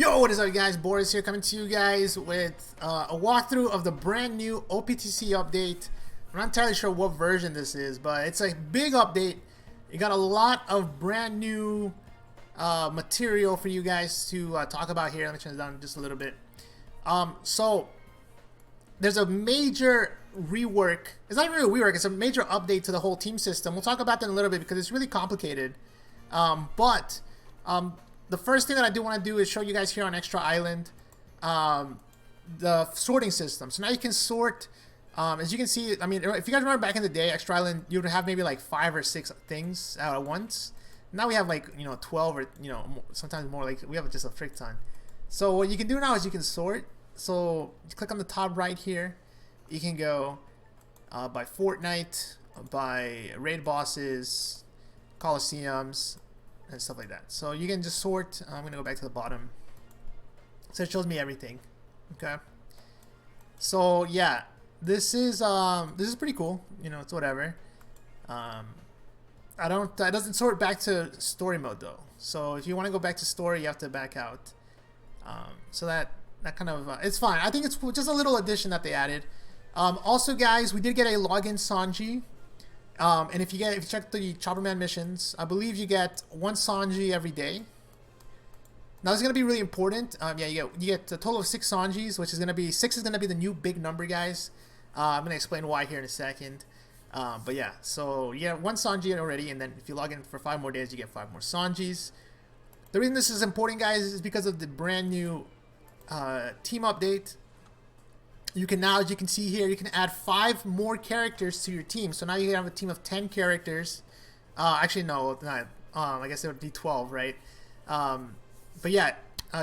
Yo, what is up, guys? Boris here, coming to you guys with a walkthrough of the brand new OPTC update. I'm not entirely sure what version this is, but it's a big update. You got a lot of brand new material for you guys to talk about here. Let me turn it down just a little bit. So there's a major rework. It's not really a rework. It's a major update to the whole team system. We'll talk about that in a little bit because it's really complicated. The first thing that I do want to do is show you guys here on Extra Island the sorting system. So now you can sort, as you can see, I mean, if you guys remember back in the day, Extra Island, you would have maybe like 5 or 6 things at once. Now we have like, 12 or, sometimes more, like we have just a frick ton. So what you can do now is you can sort. So you click on the top right here. You can go by Fortnite, by raid bosses, Coliseums, and stuff like that. So you can just sort. I'm gonna go back to the bottom. So it shows me everything. Okay. So yeah, this is pretty cool. It's whatever. It doesn't sort back to story mode though. So if you want to go back to story, you have to back out. So that kind of it's fine. I think it's just a little addition that they added. Also, guys, we did get a login Sanji. And if you check the Chopperman missions, I believe you get 1 Sanji every day. Now this is gonna be really important. Yeah, you get a total of 6 Sanjis, which is gonna be 6 is gonna be the new big number, guys. I'm gonna explain why here in a second. But yeah, so you get 1 Sanji already, and then if you log in for 5 more days, you get 5 more Sanjis. The reason this is important, guys, is because of the brand new team update. You can now, as you can see here, you can add 5 more characters to your team. So now you have a team of 10 characters. Actually, no, not. I guess it would be 12, right? But yeah,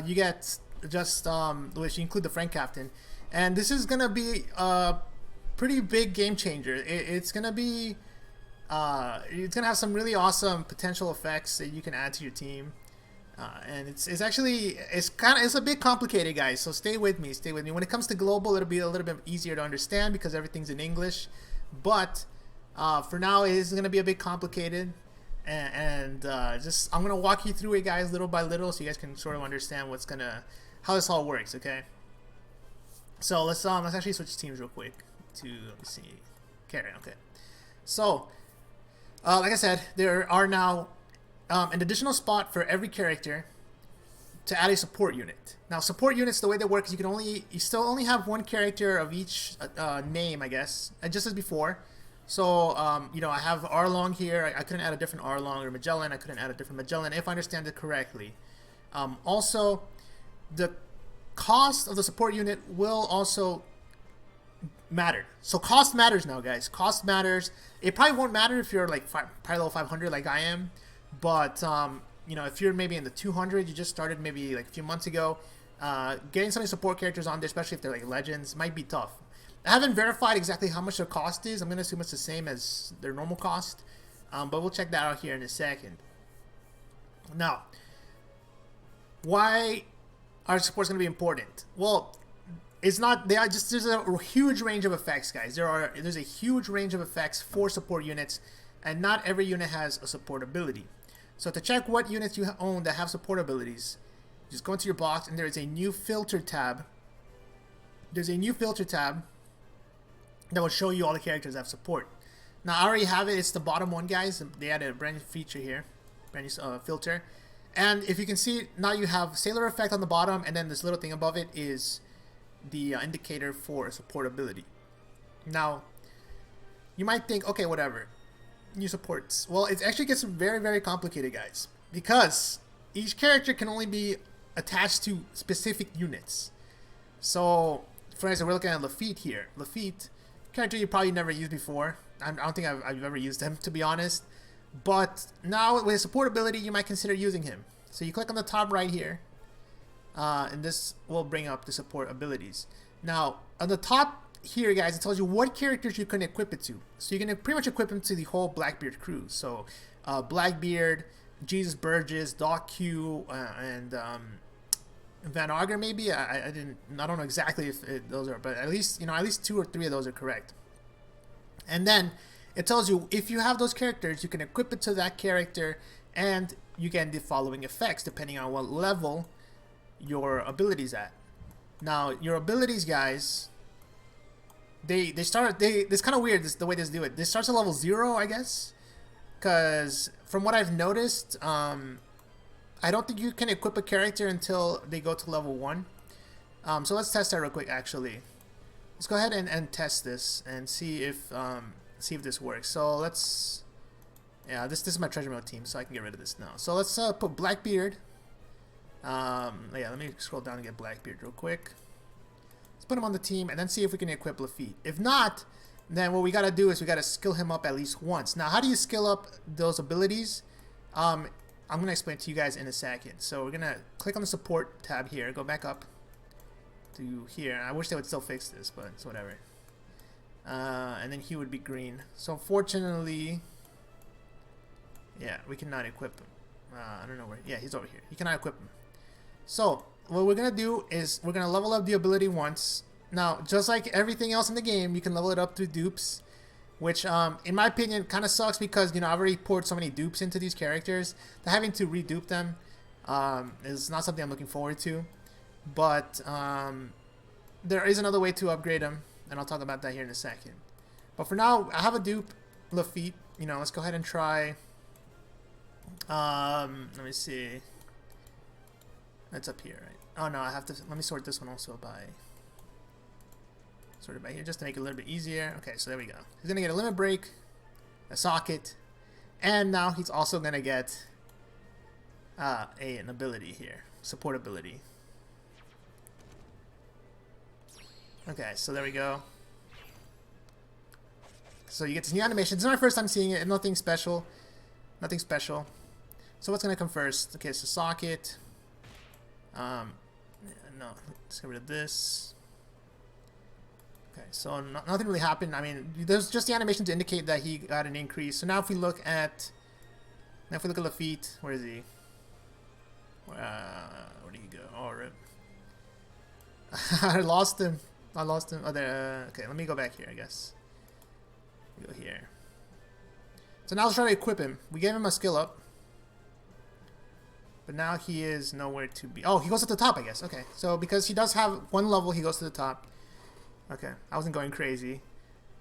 you get just which include the friend captain, and this is gonna be a pretty big game changer. It's gonna be, it's gonna have some really awesome potential effects that you can add to your team. And it's a bit complicated, guys, so stay with me. When it comes to global, it'll be a little bit easier to understand because everything's in English, but for now it is going to be a bit complicated, and just I'm going to walk you through it, guys, little by little, so you guys can sort of understand how this all works. Okay, so let's actually switch teams real quick to, let me see, carry. Okay, so like I said, there are now an additional spot for every character to add a support unit. Now, support units, the way they work is you still only have 1 character of each name, I guess, just as before. So, I have Arlong here. I couldn't add a different Arlong, or Magellan. I couldn't add a different Magellan, if I understand it correctly. Also, the cost of the support unit will also matter. So cost matters now, guys. Cost matters. It probably won't matter if you're like probably level 500 like I am. But, if you're maybe in the 200, you just started maybe like a few months ago, getting some of the support characters on there, especially if they're like legends, might be tough. I haven't verified exactly how much their cost is. I'm going to assume it's the same as their normal cost. But we'll check that out here in a second. Now, why are supports going to be important? Well, it's not, there's a huge range of effects, guys. There's a huge range of effects for support units, and not every unit has a support ability. So to check what units you own that have support abilities, just go into your box, and there is a new filter tab. There's a new filter tab that will show you all the characters that have support. Now, I already have it. It's the bottom one, guys. They added a brand new feature here, brand new filter. And if you can see, now you have Sailor Effect on the bottom, and then this little thing above it is the indicator for support ability. Now, you might think, okay, whatever. New supports. Well, it actually gets very, very complicated, guys, because each character can only be attached to specific units. So, for instance, we're looking at Lafitte here. Lafitte, character you probably never used before. I don't think I've ever used him, to be honest. But now with his support ability, you might consider using him. So you click on the top right here, and this will bring up the support abilities. Now, on the top here, guys, it tells you what characters you can equip it to. So you can pretty much equip them to the whole Blackbeard crew. So Blackbeard, Jesus Burgess, Doc Q, and Van Auger maybe. I don't know exactly if those are, but at least 2 or 3 of those are correct. And then it tells you if you have those characters, you can equip it to that character, and you get the following effects depending on what level your abilities at. Now, your abilities, guys, this kind of weird, the way they do it. This starts at level 0, I guess, because from what I've noticed, I don't think you can equip a character until they go to level 1. So let's test that real quick, actually. Let's go ahead and test this and see if this works. So let's, yeah, this is my treasure mode team, so I can get rid of this now. So let's put Blackbeard. Yeah, let me scroll down and get Blackbeard real quick. Let's put him on the team and then see if we can equip Lafitte. If not, then what we gotta do is we gotta skill him up at least once. Now, how do you skill up those abilities? I'm gonna explain to you guys in a second. So we're gonna click on the support tab here, go back up to here. I wish they would still fix this, but it's whatever. And then he would be green. So unfortunately, yeah, we cannot equip him. I don't know where. Yeah, he's over here. You cannot equip him. So what we're gonna do is we're gonna level up the ability once. Now, just like everything else in the game, you can level it up through dupes, which, in my opinion, kind of sucks because, you know, I've already poured so many dupes into these characters that having to redupe them is not something I'm looking forward to. But there is another way to upgrade them, and I'll talk about that here in a second. But for now, I have a dupe, Lafitte. You know, let's go ahead and try. Let me see. That's up here, right? Oh no, I have to. Let me sort this one also by. Sort it by here, just to make it a little bit easier. Okay, so there we go. He's gonna get a limit break, a socket, and now he's also gonna get an ability here, support ability. Okay, so there we go. So you get this new animation. This is my first time seeing it. Nothing special. Nothing special. So what's gonna come first? Okay, so socket. No, let's get rid of this. Okay, so nothing really happened. I mean, there's just the animation to indicate that he got an increase. So now if we look at Lafitte, where is he? Where did he go? Oh, rip. I lost him. Oh, there. Okay, let me go back here, I guess. Go here. So now let's try to equip him. We gave him a skill up. But now he is nowhere to be. Oh, he goes to the top, I guess. Okay, so because he does have one level, he goes to the top. Okay, I wasn't going crazy.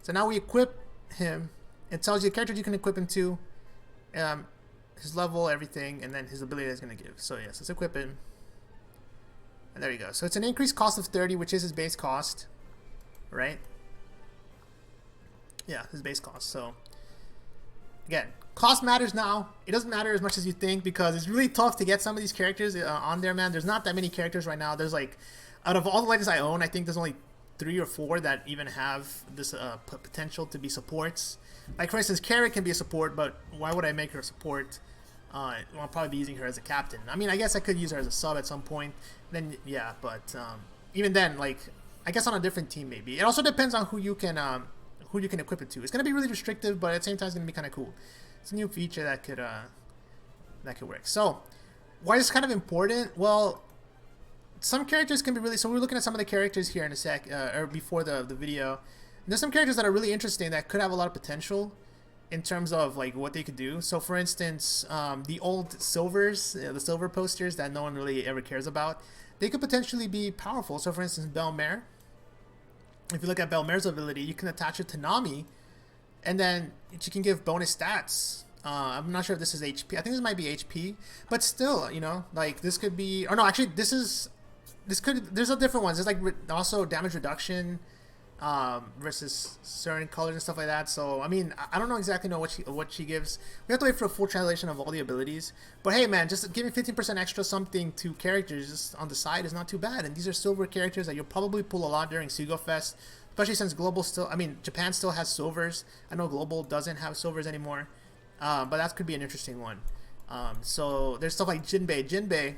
So now we equip him. It tells you the character you can equip him to, his level, everything, and then his ability that he's going to give. So yes, let's equip him. And there you go. So it's an increased cost of 30, which is his base cost, right? Yeah, his base cost. So again, cost matters now. It doesn't matter as much as you think because it's really tough to get some of these characters on there, man. There's not that many characters right now. There's like, out of all the legends I own, I think there's only 3 or 4 that even have this potential to be supports. Like for instance, Carrot can be a support, but why would I make her a support? I'll probably be using her as a captain. I mean, I guess I could use her as a sub at some point. Then yeah, but even then, like I guess on a different team maybe. It also depends on who you can equip it to. It's gonna be really restrictive, but at the same time, it's gonna be kind of cool. It's a new feature that could work. So why is this kind of important? Well, some characters can be really. So we're looking at some of the characters here in a sec, or before the video. There's some characters that are really interesting that could have a lot of potential in terms of like what they could do. So for instance, the old silvers, the silver posters that no one really ever cares about, they could potentially be powerful. So for instance, Belmare. If you look at Belmare's ability, you can attach it to Nami, and then she can give bonus stats. I'm not sure if this is HP. I think this might be HP, but still, you know, like this could be. Or no, actually, there's a different ones. There's like also damage reduction. Versus certain colors and stuff like that. So I mean, I don't know exactly what she gives. We have to wait for a full translation of all the abilities. But hey, man, just giving 15% extra something to characters just on the side is not too bad. And these are silver characters that you'll probably pull a lot during Sugo Fest, especially since Japan still has silvers. I know Global doesn't have silvers anymore, but that could be an interesting one. So there's stuff like Jinbei. Jinbei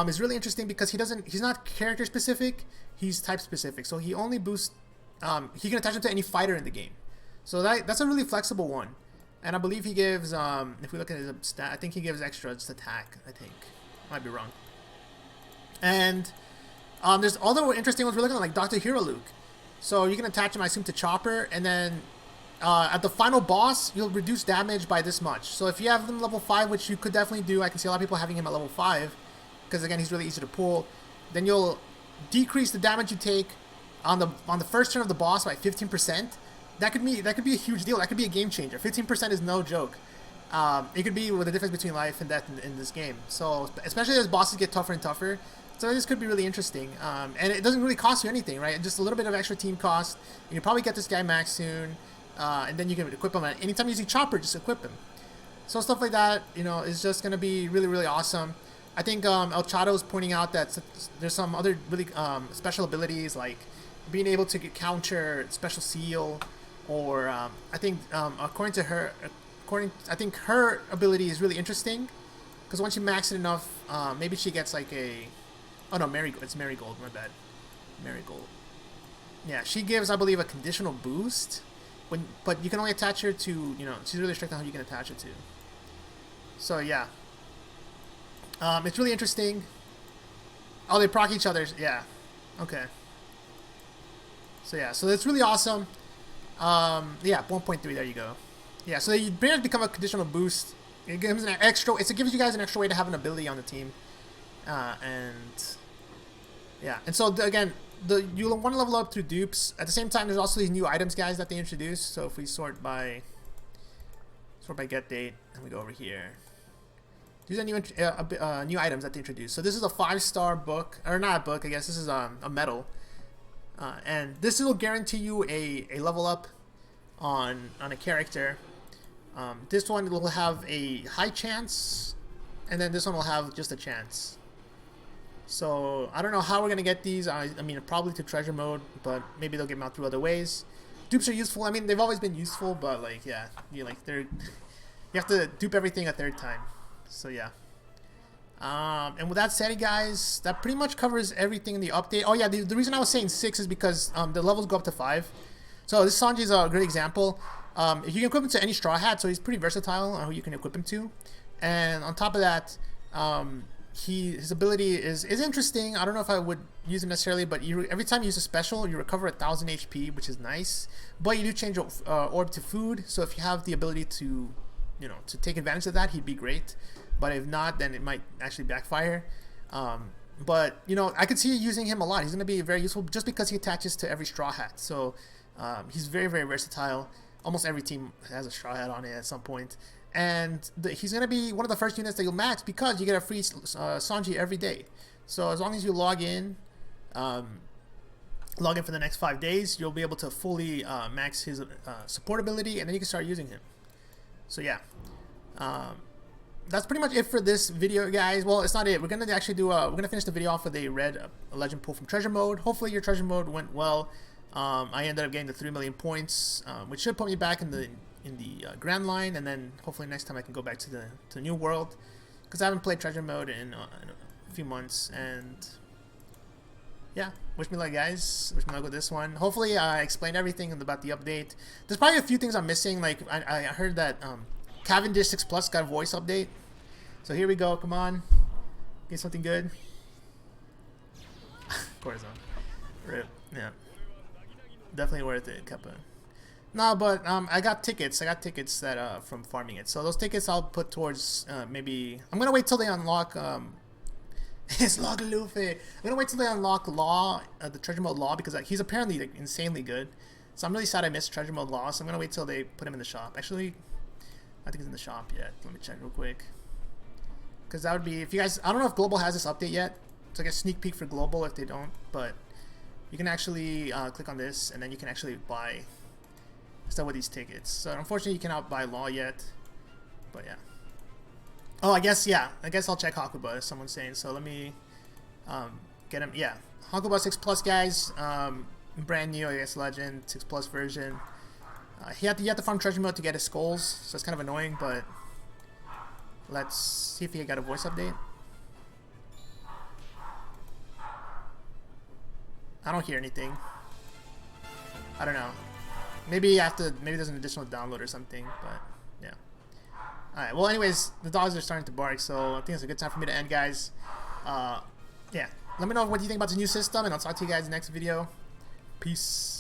is really interesting because he's not character specific. He's type specific. So he only boosts. He can attach him to any fighter in the game. So that's a really flexible one. And I believe he gives, if we look at his stat, I think he gives extra just attack, I think. Might be wrong. And there's other interesting ones we're looking at, like Dr. Hero Luke. So you can attach him, I assume, to Chopper, and then at the final boss, you'll reduce damage by this much. So if you have him level 5, which you could definitely do, I can see a lot of people having him at level 5, because again he's really easy to pull. Then you'll decrease the damage you take on the first turn of the boss by 15%. That could be a huge deal. That could be a game changer. 15% is no joke. It could be with the difference between life and death in this game. So especially as bosses get tougher and tougher. So this could be really interesting. And it doesn't really cost you anything, right? Just a little bit of extra team cost. You can probably get this guy max soon. And then you can equip him. Anytime you're using Chopper, just equip him. So stuff like that, you know, is just going to be really, really awesome. I think El Chato is pointing out that there's some other really special abilities, like being able to counter Special Seal, or I think according to her, I think her ability is really interesting, because once you max it enough, maybe she gets like a, oh no, Marigold, it's Marigold, my bad, Marigold. Yeah, she gives, I believe, a conditional boost, but you can only attach her to, you know, she's really strict on who you can attach it to. So yeah, it's really interesting. Oh, they proc each other. Yeah, okay. So yeah, so it's really awesome. Yeah, 1.3. There you go. Yeah, so you pretty much become a conditional boost. It gives an extra. It gives you guys an extra way to have an ability on the team, and yeah, and so again, you'll want to level up through dupes. At the same time, there's also these new items, guys, that they introduced. So if we sort by get date, and we go over here. These are new items that they introduced. So this is a 5-star book, or not a book, I guess. This is a medal, and this will guarantee you a level up on a character. This one will have a high chance, and then this one will have just a chance. So I don't know how we're gonna get these. I mean, probably to treasure mode, but maybe they'll get them out through other ways. Dupes are useful. I mean, they've always been useful, but like, yeah, you have to dupe everything a third time. So yeah. And with that said, guys, that pretty much covers everything in the update. Oh yeah, the reason I was saying 6 is because the levels go up to 5. So this Sanji is a great example. If you can equip him to any Straw Hat, so he's pretty versatile on who you can equip him to. And on top of that, his ability is interesting. I don't know if I would use him necessarily, but every time you use a special, you recover 1,000 HP, which is nice. But you do change orb to food, so if you have the ability to, you know, to take advantage of that, he'd be great. But if not, then it might actually backfire. But you know, I could see you using him a lot. He's going to be very useful just because he attaches to every Straw Hat. So he's very, very versatile. Almost every team has a Straw Hat on it at some point. And he's going to be one of the first units that you'll max because you get a free Sanji every day. So as long as you log in for the next 5 days, you'll be able to fully max his support ability, and then you can start using him. So yeah, that's pretty much it for this video, guys. Well, it's not it. We're gonna actually do we're gonna finish the video off with a red legend pull from treasure mode. Hopefully your treasure mode went well. I ended up getting the 3 million points, which should put me back in the Grand Line, and then hopefully next time I can go back to the New World, because I haven't played treasure mode in a few months. And yeah, wish me luck, guys. Wish me luck with this one. Hopefully I explained everything about the update. There's probably a few things I'm missing. Like I heard that Cavendish 6 Plus got a voice update. So here we go. Come on, get something good. Corazon, rip. Yeah, definitely worth it, Kappa. No, but I got tickets. I got tickets that from farming it. So those tickets I'll put towards maybe. I'm gonna wait till they unlock. It's Log Luffy. I'm gonna wait till they unlock Law, the treasure mode Law, because he's apparently like, insanely good. So I'm really sad I missed treasure mode Law. So I'm gonna wait till they put him in the shop. Actually, I think he's in the shop yet. Let me check real quick. Because that would be, if you guys, I don't know if Global has this update yet. So I guess sneak peek for Global if they don't. But you can actually click on this, and then you can actually buy stuff with these tickets. So unfortunately, you cannot buy Law yet. But yeah. Oh, I guess, yeah. I guess I'll check Hakuba, as someone's saying. So let me get him. Yeah. Hakuba 6 Plus, guys. Brand new, I guess, Legend. 6 Plus version. You have to farm treasure mode to get his skulls. So it's kind of annoying, but let's see if he got a voice update. I don't hear anything. I don't know. Maybe there's an additional download or something, but yeah. Alright, well anyways, the dogs are starting to bark, so I think it's a good time for me to end, guys. Yeah. Let me know what you think about the new system, and I'll talk to you guys in the next video. Peace.